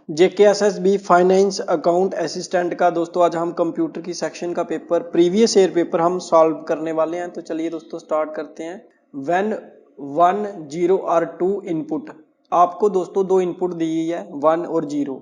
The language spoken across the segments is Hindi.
JKSSB फाइनेंस अकाउंट असिस्टेंट का दोस्तों आज हम कंप्यूटर की सेक्शन का पेपर प्रीवियस ईयर पेपर हम सॉल्व करने वाले हैं। तो चलिए दोस्तों स्टार्ट करते हैं। व्हेन 1 0 और 2 इनपुट, आपको दोस्तों दो इनपुट दी गई है 1 और 0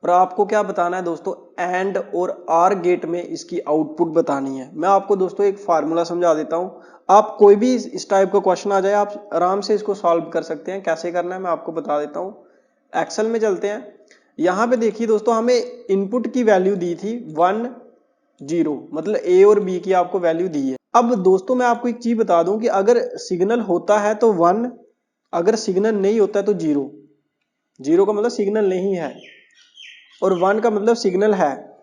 और आपको क्या बताना है दोस्तों, एंड और आर गेट में इसकी आउटपुट बतानी है। मैं आपको दोस्तों एक फार्मूला समझा देता हूं, आप कोई भी इस टाइप का क्वेश्चन आ जाए आप आराम से इसको सॉल्व कर सकते हैं। कैसे करना है मैं आपको बता देता हूं। एक्सेल में चलते हैं। यहां पे देखिए दोस्तों, हमें इनपुट की वैल्यू दी थी 1 0, मतलब ए और बी की आपको वैल्यू दी है। अब दोस्तों मैं आपको एक चीज बता दूं कि अगर सिग्नल होता है तो 1, अगर सिग्नल नहीं होता है तो 0। 0 का मतलब सिग्नल नहीं है और 1 का मतलब सिग्नल है।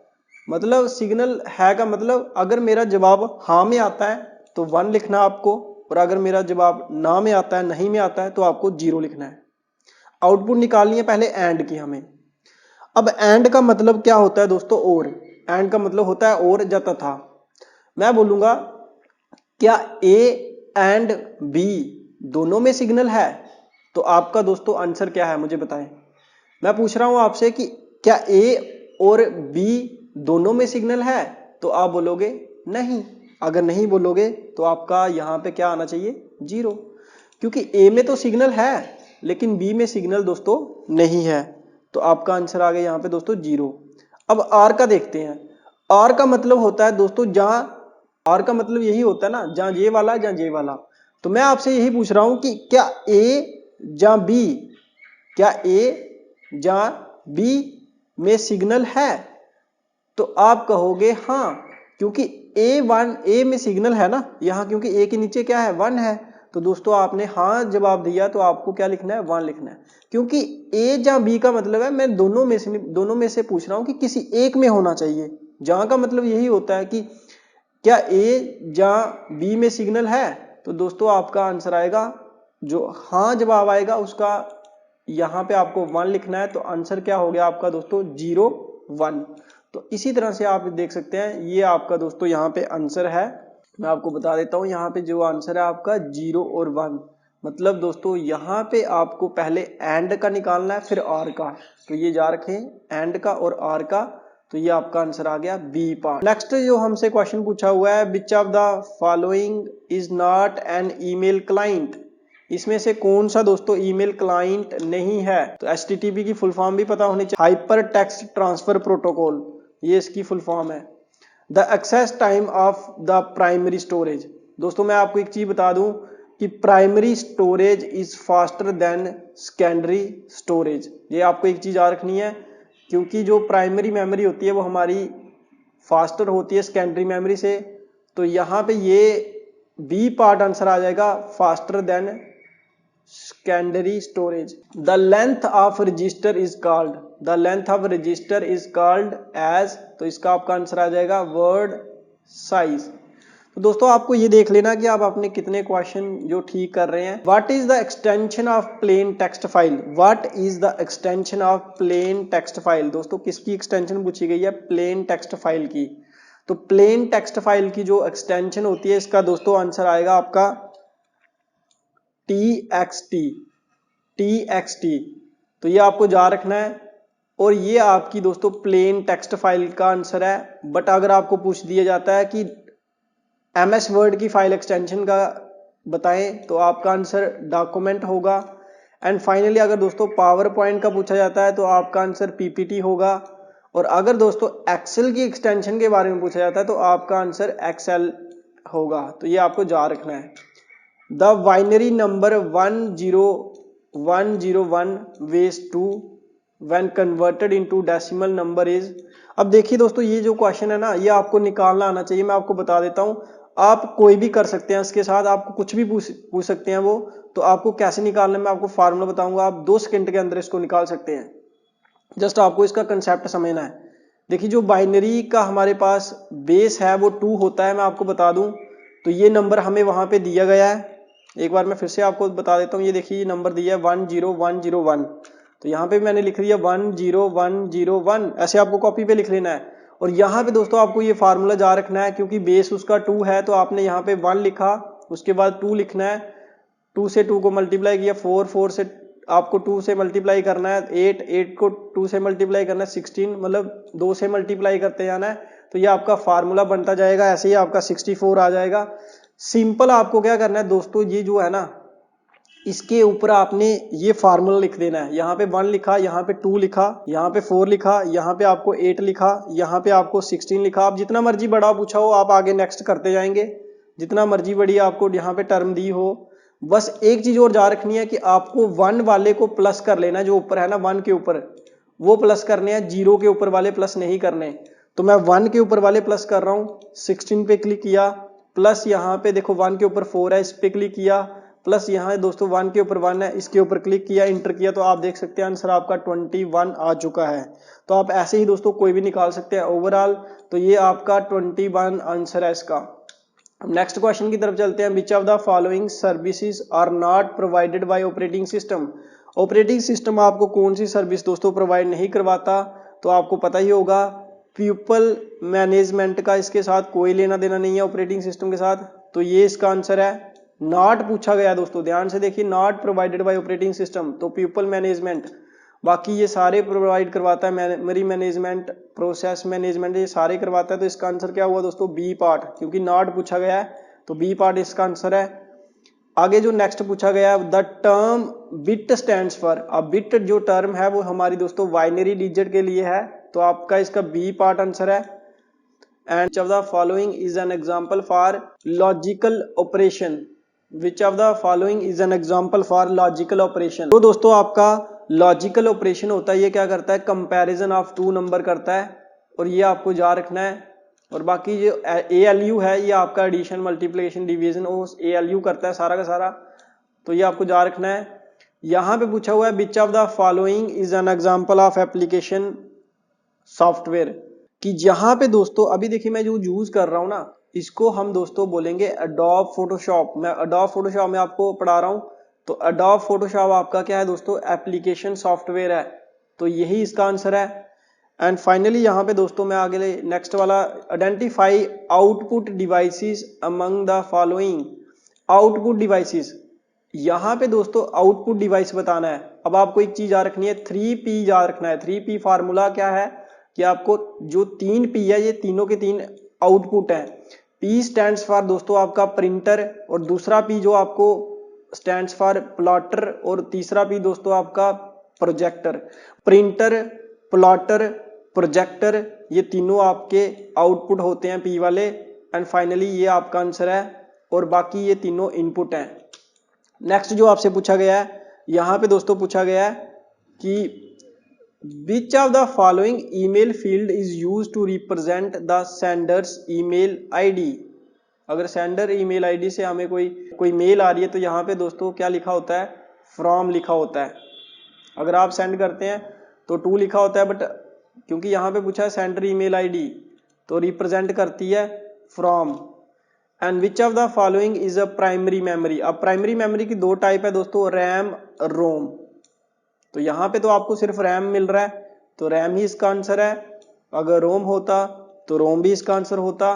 मतलब सिग्नल है का मतलब अगर मेरा जवाब हाँ में आता है तो 1 लिखना आपको, और अगर मेरा जवाब ना में आता है, नहीं में आता है तो आपको 0 लिखना है। आउटपुट निकालनी है पहले एंड की हमें। अब एंड का मतलब क्या होता है दोस्तों, और। एंड का मतलब होता है और या तथा। मैं बोलूंगा क्या ए एंड बी दोनों में सिग्नल है, तो आपका दोस्तों आंसर क्या है मुझे बताएं। मैं पूछ रहा हूं आपसे कि क्या ए और बी दोनों में सिग्नल है, तो आप बोलोगे नहीं। अगर नहीं बोलोगे तो आपका यहां पे क्या आना चाहिए, 0, क्योंकि ए में तो सिग्नल है लेकिन बी में सिग्नल दोस्तों नहीं है। तो आपका आंसर आ गया यहां पे दोस्तों 0। अब आर का देखते हैं। आर का मतलब होता है दोस्तों जहां, आर का मतलब यही होता है ना, जहां ये वाला जहां ये वाला। तो मैं आपसे यही पूछ रहा हूं कि क्या ए जहां बी, क्या ए जहां बी में सिग्नल है, तो आप कहोगे हाँ, क्योंकि ए में सिग्नल है ना यहां, क्योंकि ए के नीचे क्या है, 1 है। तो दोस्तों आपने हाँ जवाब दिया, तो आपको क्या लिखना है, 1 लिखना है। क्योंकि ए जहां बी का मतलब है मैं दोनों में से पूछ रहा हूं कि किसी एक में होना चाहिए। जहां का मतलब यही होता है कि क्या ए जहां बी में सिग्नल है, तो दोस्तों आपका आंसर आएगा, जो हाँ जवाब आएगा उसका यहां पे आपको 1 लिखना है। तो आंसर क्या हो गया आपका दोस्तों, 0 1। तो इसी तरह से आप देख सकते हैं, ये आपका दोस्तों यहाँ पे आंसर है। मैं आपको बता देता हूं यहाँ पे जो आंसर है आपका 0 और 1। मतलब दोस्तों यहाँ पे आपको पहले एंड का निकालना है फिर आर का। तो ये जा रखें एंड का और आर का, तो ये आपका आंसर आ गया बी पार्ट। नेक्स्ट जो हमसे क्वेश्चन पूछा हुआ है, which of the following is not an email client. इसमें से कौन सा दोस्तों ईमेल क्लाइंट नहीं है। तो एचटीटीपी की फुल फॉर्म भी पता होनी चाहिए, हाइपर टेक्स्ट ट्रांसफर प्रोटोकॉल, ये इसकी फुल फॉर्म है। The access time of the primary storage. दोस्तों मैं आपको एक चीज बता दूं कि primary storage is faster than secondary storage. ये आपको एक चीज याद रखनी है, क्योंकि जो प्राइमरी मेमोरी होती है वो हमारी फास्टर होती है सेकेंडरी मेमोरी से। तो यहाँ पे ये बी पार्ट आंसर आ जाएगा, faster than secondary storage. The length of register is called, the length of register is called edge, तो इसका आपका आंसर आ जाएगा वर्ड साइज। तो दोस्तों आपको ये देख लेना कि आप अपने कितने क्वेश्चन जो ठीक कर रहे हैं। What is the extension of plain text file, what is the extension of plain text file. दोस्तों किसकी एक्सटेंशन पूछी गई है, प्लेन टेक्स्ट फाइल की। तो प्लेन टेक्स्ट फाइल की जो एक्सटेंशन होती है, इसका दोस्तों आंसर आएगा आपका TXT। तो ये आपको जा रखना है, और ये आपकी दोस्तों प्लेन टेक्स्ट फाइल का आंसर है। बट अगर आपको पूछ दिया जाता है कि MS वर्ड की फाइल एक्सटेंशन का बताएं, तो आपका आंसर डॉक्यूमेंट होगा। एंड फाइनली अगर दोस्तों पावर पॉइंट का पूछा जाता है तो आपका आंसर PPT होगा। और अगर दोस्तों एक्सेल की एक्सटेंशन के बारे में पूछा जाता है तो आपका आंसर एक्सेल होगा। तो ये आपको जा रखना है। The binary number 10101 was 2 when converted into decimal number is. अब देखिए दोस्तों ये जो क्वेश्चन है ना, ये आपको निकालना आना चाहिए। मैं आपको बता देता हूं, आप कोई भी कर सकते हैं इसके साथ, आपको कुछ भी पूछ सकते हैं वो। तो आपको कैसे निकालना है मैं आपको फार्मूला बताऊंगा, आप 2 सेकंड के अंदर इसको निकाल सकते हैं। जस्ट आपको इसका कंसेप्ट समझना है। देखिए जो बाइनरी का हमारे पास बेस है वो 2 होता है, मैं आपको बता दूं। तो ये नंबर हमें वहां पे दिया गया है, एक बार मैं फिर से आपको बता देता हूँ। ये देखिए ये नंबर दिया है 10101। तो यहाँ पे मैंने लिख दिया 10101, ऐसे आपको कॉपी पे लिख लेना है। और यहाँ पे दोस्तों आपको ये फार्मूला जा रखना है, क्योंकि बेस उसका 2 है तो आपने यहाँ पे 1 लिखा, उसके बाद 2 लिखना है। 2 से 2 को मल्टीप्लाई किया, 4 से आपको 2 से मल्टीप्लाई करना है, 8 को 2 से मल्टीप्लाई करना है, 16 मतलब 2 से मल्टीप्लाई करते जाना है, तो ये आपका फार्मूला बनता जाएगा, ऐसे ही आपका 64 आ जाएगा। सिंपल आपको क्या करना है दोस्तों, ये जो है ना इसके ऊपर आपने ये फार्मूला लिख देना है। यहाँ पे 1 लिखा, यहाँ पे 2 लिखा, यहाँ पे 4 लिखा, यहाँ पे आपको 8 लिखा, यहाँ पे आपको 16 लिखा। आप जितना मर्जी बड़ा पूछा हो आप आगे नेक्स्ट करते जाएंगे, जितना मर्जी बड़ी आपको यहाँ पे टर्म दी हो। बस एक चीज और याद रखनी है कि आपको 1 वाले को प्लस कर लेना है, जो ऊपर है ना 1 के ऊपर वो प्लस करने हैं, 0 के ऊपर वाले प्लस नहीं करने। तो मैं 1 के ऊपर वाले प्लस कर रहा हूँ, 16 पे क्लिक किया, प्लस यहाँ पे देखो 1 के ऊपर 4 है, इस पे क्लिक किया, प्लस यहाँ दोस्तों 1 के ऊपर 1 है, इसके ऊपर क्लिक किया, इंटर किया, तो आप देख सकते हैं आंसर आपका 21 आ चुका है। तो आप ऐसे ही दोस्तों कोई भी निकाल सकते हैं ओवरऑल। तो ये आपका 21 आंसर है इसका। नेक्स्ट क्वेश्चन की तरफ चलते हैं। Which of the following services are not provided by operating system. Operating system आपको कौन सी सर्विस दोस्तों प्रोवाइड नहीं करवाता, तो आपको पता ही होगा पीपल मैनेजमेंट का इसके साथ कोई लेना देना नहीं है ऑपरेटिंग सिस्टम के साथ। तो ये इसका आंसर है। नॉट पूछा गया दोस्तों, ध्यान से देखिए, not provided by operating system, तो पीपल मैनेजमेंट, बाकी ये सारे प्रोवाइड करवाता है, मेमोरी मैनेजमेंट, प्रोसेस मैनेजमेंट, ये सारे करवाता है। तो इसका आंसर क्या हुआ दोस्तों, बी पार्ट, क्योंकि नॉट पूछा गया है तो बी पार्ट इसका आंसर है। आगे जो नेक्स्ट पूछा गया है, the term bit stands for. अब बिट जो टर्म है वो हमारी दोस्तों बाइनरी डिजिट के लिए है, तो आपका इसका बी पार्ट आंसर है। And which of the following is an example for logical operation. Which of the following is an example for logical operation. तो दोस्तों आपका लॉजिकल ऑपरेशन होता है, ये क्या करता है, कंपैरिजन ऑफ 2 नंबर करता है, और ये आपको याद रखना है। और बाकी जो ALU है ये आपका एडिशन मल्टीप्लिकेशन डिवीजन वो ALU करता है सारा का सारा, तो ये आपको याद रखना है। यहाँ पे पूछा हुआ है which of the following is an example of application software, कि जहां पे दोस्तों अभी देखिए मैं जो यूज कर रहा हूं ना, इसको हम दोस्तों बोलेंगे एडोब फोटोशॉप। मैं एडोब फोटोशॉप में आपको पढ़ा रहा हूं, तो एडोब फोटोशॉप आपका क्या है दोस्तों, एप्लीकेशन सॉफ्टवेयर है, तो यही इसका आंसर है। एंड फाइनली यहाँ पे दोस्तों मैं आगे नेक्स्ट वाला, identify output devices among the following. Output devices, यहाँ पे दोस्तों आउटपुट डिवाइस बताना है। अब आपको एक चीज याद रखनी है, 3P याद रखना है। 3P फार्मूला क्या है कि आपको जो 3P है ये तीनों के 3 आउटपुट है। P स्टैंड्स फॉर दोस्तों आपका प्रिंटर, और दूसरा P जो आपको स्टैंड्स फॉर प्लॉटर, और तीसरा P दोस्तों आपका प्रोजेक्टर। प्रिंटर, प्लॉटर, प्रोजेक्टर, ये तीनों आपके आउटपुट होते हैं P वाले। एंड फाइनली ये आपका आंसर है, और बाकी ये तीनों इनपुट हैं। नेक्स्ट जो आपसे पूछा गया है, यहाँ पे दोस्तों पूछा गया है कि Which of the following email field is used to represent the sender's email ID। अगर सेंडर ईमेल आईडी से हमें कोई मेल आ रही है, तो यहाँ पे दोस्तों क्या लिखा होता है, फ्रॉम लिखा होता है। अगर आप सेंड करते हैं तो टू लिखा होता है, बट क्योंकि यहाँ पे पूछा है सेंडर ईमेल आईडी, तो रिप्रेजेंट करती है from. And which of the following is a primary memory. अब प्राइमरी मेमोरी की 2 टाइप है दोस्तों, रैम, रोम। तो यहाँ पे तो आपको सिर्फ रैम मिल रहा है, तो रैम ही इसका आंसर है। अगर रोम होता तो रोम भी इसका आंसर होता।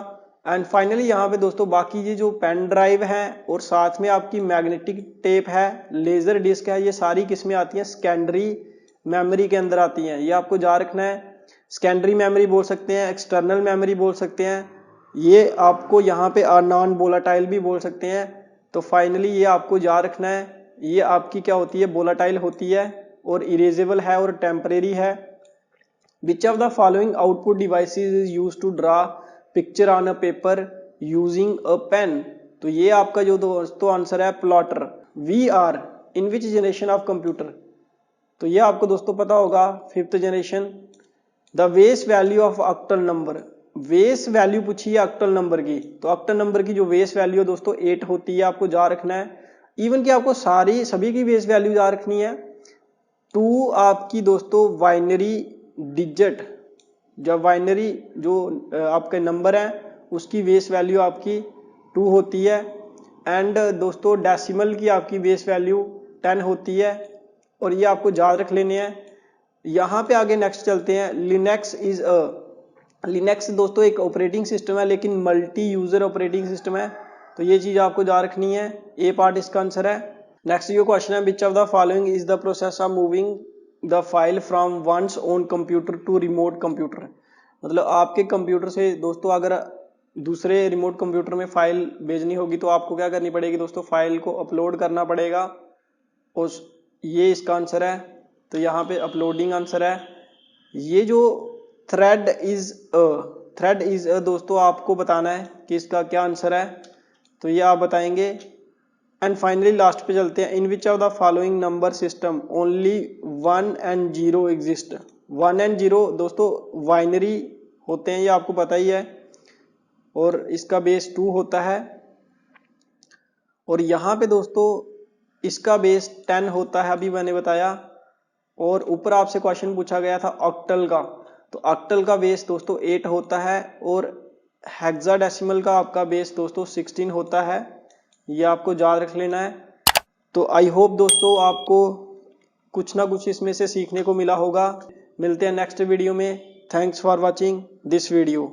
एंड फाइनली यहाँ पे दोस्तों बाकी ये जो पेन ड्राइव है, और साथ में आपकी मैग्नेटिक टेप है, लेजर डिस्क है, ये सारी किसमें आती हैं, सेकेंडरी मेमोरी के अंदर आती हैं। ये आपको याद रखना है। सेकेंडरी मेमोरी बोल सकते हैं, एक्सटर्नल मेमोरी बोल सकते हैं, ये आपको यहाँ पे नॉन वोलाटाइल भी बोल सकते हैं। तो फाइनली ये आपको याद रखना है, ये आपकी क्या होती है, वोलाटाइल होती है, और इरेजेबल है, और टेम्परेरी है। Which of the following output devices is used to draw picture on a paper using a pen. तो ये आपका जो दोस्तों आंसर है plotter. We are in which generation of computer, तो ये आपको दोस्तों पता होगा 5th generation. The base value of octal number, base value पूछी है ऑक्टल नंबर की, तो ऑक्टल नंबर की जो बेस वैल्यू है दोस्तों 8 होती है, आपको याद रखना है। इवन कि आपको सभी की बेस वैल्यू याद रखनी है। 2 आपकी दोस्तों बाइनरी डिजिट, जब बाइनरी जो आपके नंबर है उसकी बेस वैल्यू आपकी 2 होती है। एंड दोस्तों डेसिमल की आपकी बेस वैल्यू 10 होती है, और ये आपको याद रख लेने हैं। यहाँ पे आगे नेक्स्ट चलते हैं। लिनक्स इज अ, लिनक्स दोस्तों एक ऑपरेटिंग सिस्टम है, लेकिन मल्टी यूजर ऑपरेटिंग सिस्टम है, तो ये चीज आपको याद रखनी है। ए पार्ट इसका आंसर है। नेक्स्ट जो क्वेश्चन है, which of the following is the process of moving the file from one's own computer to remote computer. मतलब आपके कंप्यूटर से दोस्तों अगर दूसरे रिमोट कंप्यूटर में फाइल भेजनी होगी तो आपको क्या करनी पड़ेगी दोस्तों, फाइल को अपलोड करना पड़ेगा। और ये इसका आंसर है, तो यहाँ पे अपलोडिंग आंसर है। ये जो थ्रेड इज अ दोस्तों आपको बताना है कि इसका क्या आंसर है, तो ये आप बताएंगे। एंड फाइनली लास्ट पे चलते हैं, in which of the following number system only 1 and 0 exist. 1 and 0 दोस्तों बाइनरी होते हैं, ये आपको पता ही है, और इसका बेस 2 होता है। और यहाँ पे दोस्तों इसका बेस 10 होता है, अभी मैंने बताया। और ऊपर आपसे क्वेश्चन पूछा गया था ऑक्टल का, तो ऑक्टल का बेस दोस्तों 8 होता है, और हेक्साडेसिमल का आपका बेस दोस्तों 16 होता है। ये आपको याद रख लेना है। तो आई होप दोस्तों आपको कुछ ना कुछ इसमें से सीखने को मिला होगा। मिलते हैं नेक्स्ट वीडियो में। Thanks for watching this video.